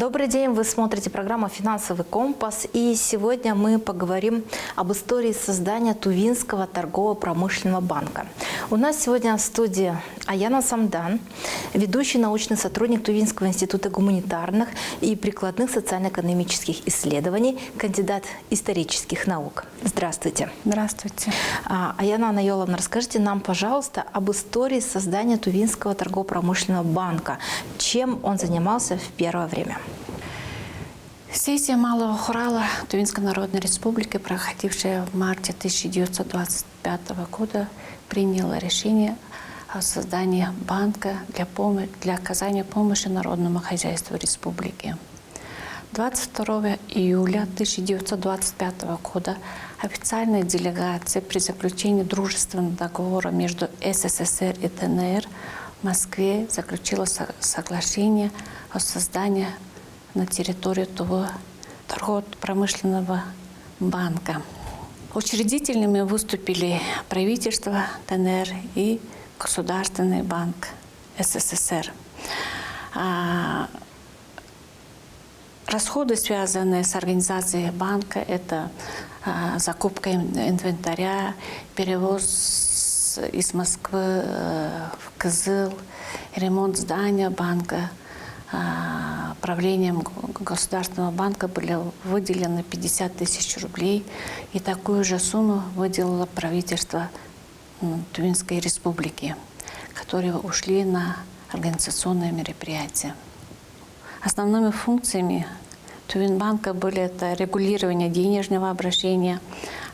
Добрый день, вы смотрите программу «Финансовый компас», и сегодня мы поговорим об истории создания Тувинского торгово-промышленного банка. У нас сегодня в студии Аяна Самдан, ведущий научный сотрудник Тувинского института гуманитарных и прикладных социально-экономических исследований, кандидат исторических наук. Здравствуйте. Здравствуйте. Аяна Анайоловна, расскажите нам, пожалуйста, об истории создания Тувинского торгово-промышленного банка. Чем он занимался в первое время? Сессия Малого хурала Тувинской Народной Республики, проходившая в марте 1925 года, приняла решение о создании банка для оказания помощи народному хозяйству республики. 22 июля 1925 года официальная делегация при заключении дружественного договора между СССР и ДНР в Москве заключила соглашение о создании на территории того торгово-промышленного банка. Учредителями выступили правительство ДНР и Государственный банк СССР. Расходы, связанные с организацией банка, это закупка инвентаря, перевоз из Москвы в Кызыл, ремонт здания банка. Правлением Государственного банка были выделены 50 тысяч рублей, и такую же сумму выделило правительство Тувинской республики, которые ушли на организационные мероприятия. Основными функциями Тувинбанка были это регулирование денежного обращения,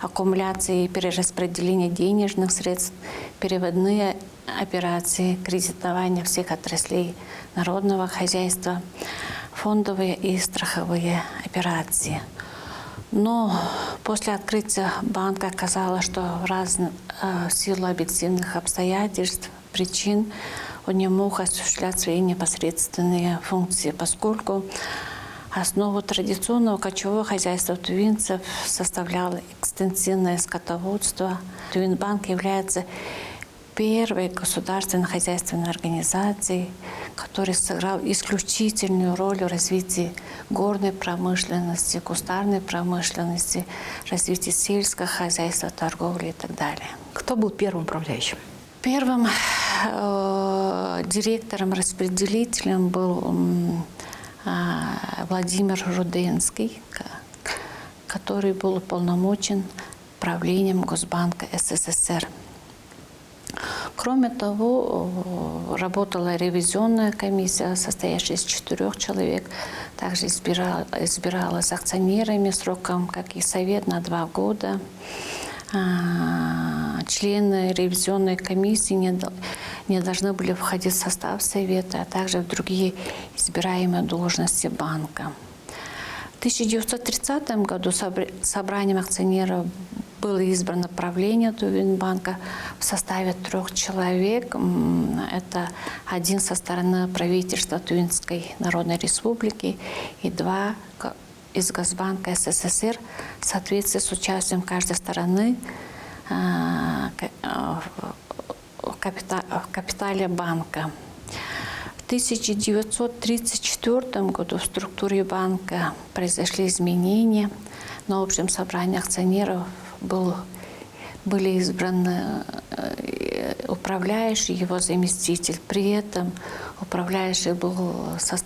аккумуляция и перераспределение денежных средств, переводные операции, кредитование всех отраслей народного хозяйства, фондовые и страховые операции. Но после открытия банка оказалось, что в силу объективных обстоятельств, причин, он не мог осуществлять свои непосредственные функции, поскольку основу традиционного кочевого хозяйства тувинцев составляло экстенсивное скотоводство. Тувинбанк является первой государственной хозяйственной организацией, которая сыграла исключительную роль в развитии горной промышленности, кустарной промышленности, развитии сельского хозяйства, торговли и так далее. Кто был первым управляющим? Первым директором-распределителем был Владимир Руденский, который был уполномочен правлением Госбанка СССР. Кроме того, работала ревизионная комиссия, состоящая из 4 человек. Также избиралась акционерами сроком, как и совет, на 2 года. Члены ревизионной комиссии не должны были входить в состав совета, а также в другие избираемые должности банка. В 1930 году собранием акционеров было избрано правление Тувинбанка в составе 3 человек. Это 1 со стороны правительства Тувинской Народной Республики и 2 из Госбанка СССР в соответствии с участием каждой стороны в капитале банка. В 1934 году в структуре банка произошли изменения. На общем собрании акционеров были избраны управляющий, его заместитель. При этом управляющий был со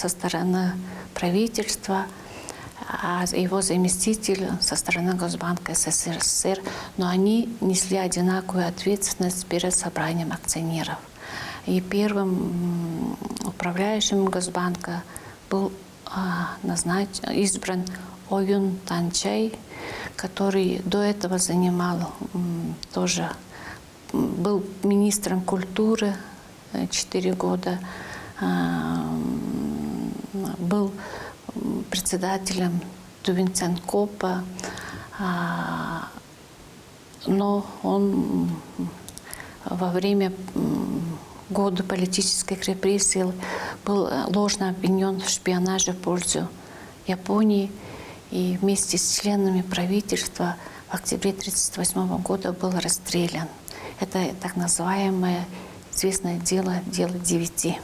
стороны правительства, а его заместитель со стороны Госбанка СССР, но они несли одинаковую ответственность перед собранием акционеров. И первым управляющим Госбанка был избран Оюн Танчай, который до этого был министром культуры 4 года, был председателем Тувинценкопа, но он во время года политических репрессий был ложно обвинен в шпионаже в пользу Японии и вместе с членами правительства в октябре 1938 года был расстрелян. Это так называемое известное дело 9.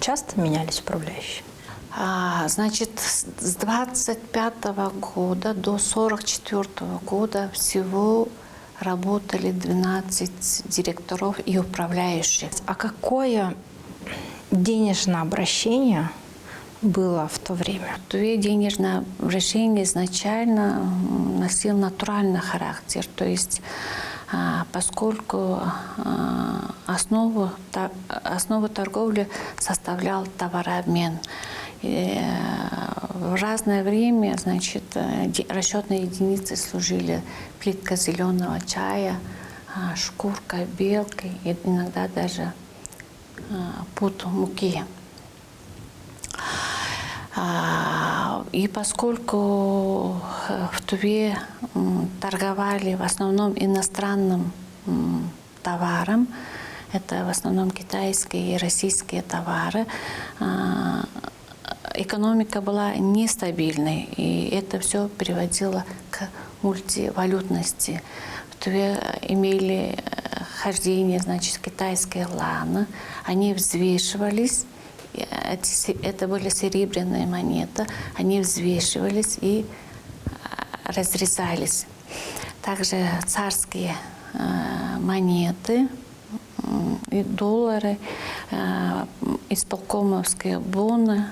Часто менялись управляющие? Значит, с 25 года до 44 года всего работали 12 директоров и управляющих. А какое денежное обращение было в то время? Денежное обращение изначально носил натуральный характер, то есть поскольку основу торговли составлял товарообмен. И в разное время, значит, расчетной единицей служили плитка зеленого чая, шкурка белки и иногда даже пуд муки. И поскольку в Туве торговали в основном иностранным товаром, это в основном китайские и российские товары, экономика была нестабильной, и это все приводило к мультивалютности. В Туве имели хождение, значит, китайские ланы, они взвешивались. Это были серебряные монеты, они взвешивались и разрезались. Также царские монеты и доллары, исполкомовские боны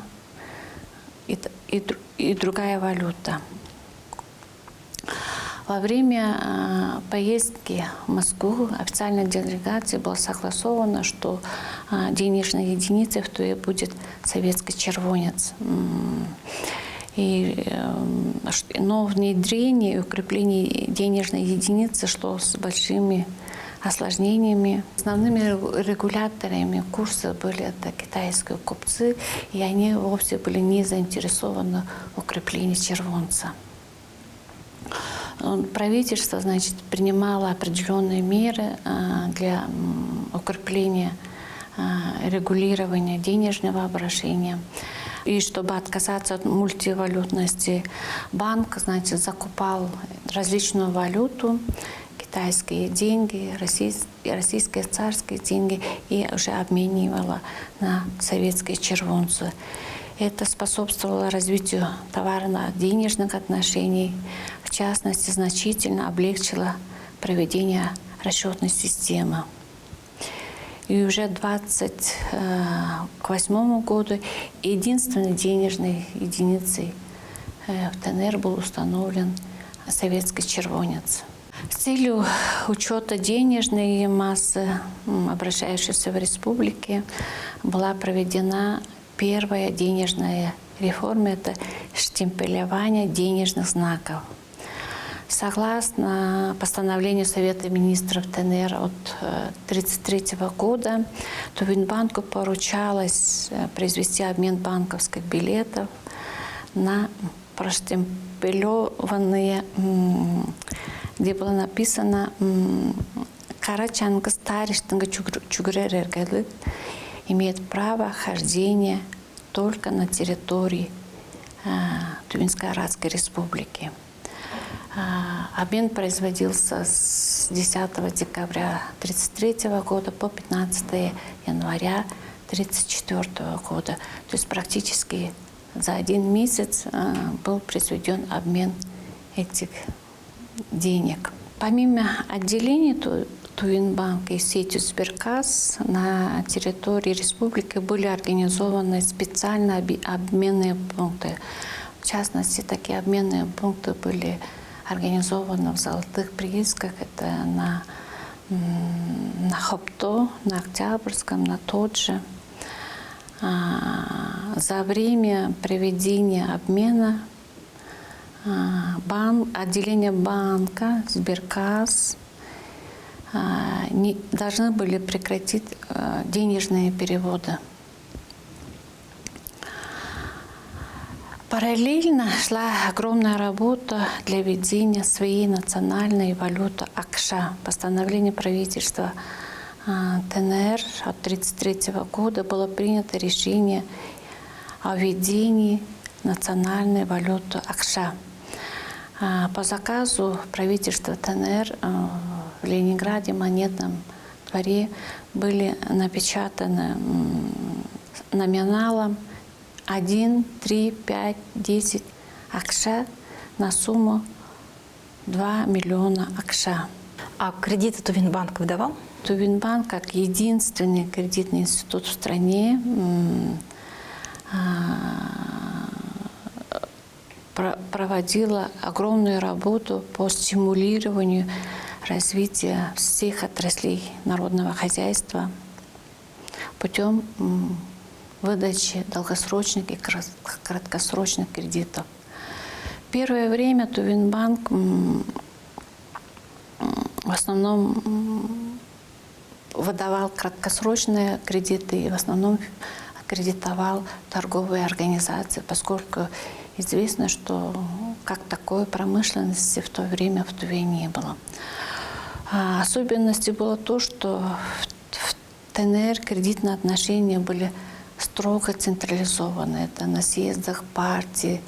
и другая валюта. Во время поездки в Москву официальной делегации было согласовано, что денежной единицей в Туве будет советский червонец. Но внедрение и укрепление денежной единицы шло с большими осложнениями. Основными регуляторами курса были это китайские купцы, и они вовсе были не заинтересованы в укреплении червонца. Правительство, значит, принимало определенные меры для укрепления регулирования денежного обращения. И чтобы отказаться от мультивалютности, банк, значит, закупал различную валюту, китайские деньги, российские царские деньги, и уже обменивала на советские червонцы. Это способствовало развитию товарно-денежных отношений, в частности, значительно облегчило проведение расчетной системы. И уже к 1928 году единственной денежной единицей в ТНР был установлен советский червонец. С целью учета денежной массы, обращающейся в республике, была проведена первая денежная реформа – это штемпелевание денежных знаков. Согласно постановлению Совета министров ТНР от 1933 года, Тувинбанку поручалось произвести обмен банковских билетов на проштемпелеванные, где было написано «Карачангыз тариштынга чугререргелы» имеет право хождения только на территории Тувинской Аратской Республики. Обмен производился с 10 декабря 1933 года по 15 января 1934 года. То есть практически за один месяц был произведен обмен этих денег. Помимо отделений Тувинбанка и сети Сберкасс на территории республики были организованы специальные обменные пункты. В частности, такие обменные пункты были организованы в золотых приисках. Это на Хопто, на Октябрьском, на Тодже. За время проведения обмена отделение банка, Сберкасс должны были прекратить денежные переводы. Параллельно шла огромная работа для введения своей национальной валюты Акша. Постановление правительства ТНР от 1933 года было принято решение о введении национальной валюты Акша. По заказу правительства ТНР в Ленинграде в монетном дворе были напечатаны номиналом 1, 3, 5, 10 акша на сумму 2 миллиона акша. А кредиты Тувинбанк выдавал? Тувинбанк, как единственный кредитный институт в стране, проводила огромную работу по стимулированию развития всех отраслей народного хозяйства путем выдачи долгосрочных и краткосрочных кредитов. Первое время Тувинбанк в основном выдавал краткосрочные кредиты и в основном кредитовал торговые организации, поскольку известно, что как такой промышленности в то время в Туве не было. Особенностью было то, что в ТНР кредитные отношения были строго централизованы. Это на съездах партий,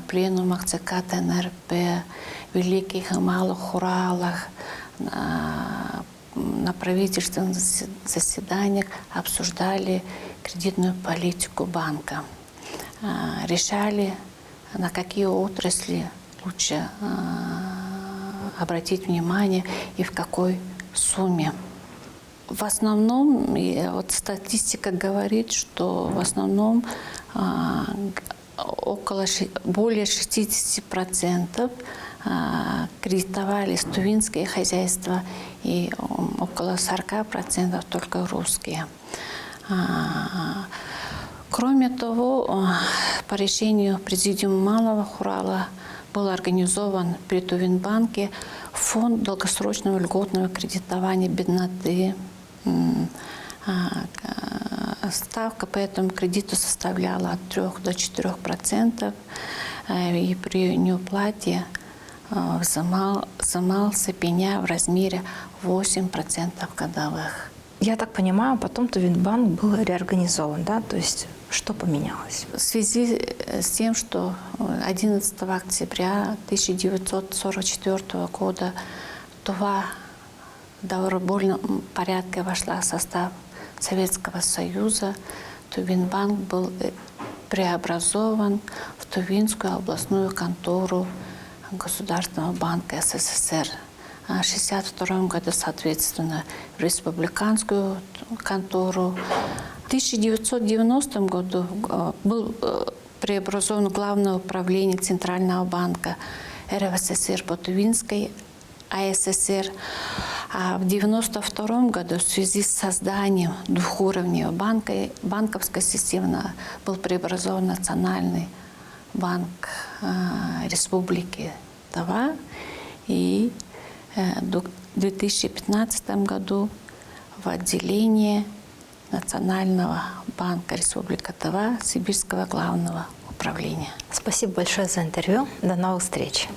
пленумах ЦК ТНРП, великих и малых Уралах, на правительственных заседаниях обсуждали кредитную политику банка. Решали, на какие отрасли лучше обратить внимание и в какой сумме. В основном, вот статистика говорит, что в основном более 60% кредитовались тувинские хозяйства и около 40% только русские. Кроме того, по решению Президиума Малого Урала был организован при Тувинбанке фонд долгосрочного льготного кредитования бедноты. Ставка по этому кредиту составляла от 3 до 4%, и при неуплате взимался пеня в размере 8% годовых. Я так понимаю, потом Тувинбанк был реорганизован, да? То есть что поменялось? В связи с тем, что 11 октября 1944 года Тува в добровольном порядке вошла в состав Советского Союза, Тувинбанк был преобразован в Тувинскую областную контору Государственного банка СССР. В 1962 году, соответственно, в республиканскую контору. В 1990 году был преобразован Главное управление Центрального банка РСФСР по Тувинской АССР. А в 1992 году в связи с созданием двухуровневой банковской системы был преобразован Национальный банк Республики Тува. И в 2015 году в отделение Национального банка Республики Тува Сибирского главного управления. Спасибо большое за интервью. До новых встреч.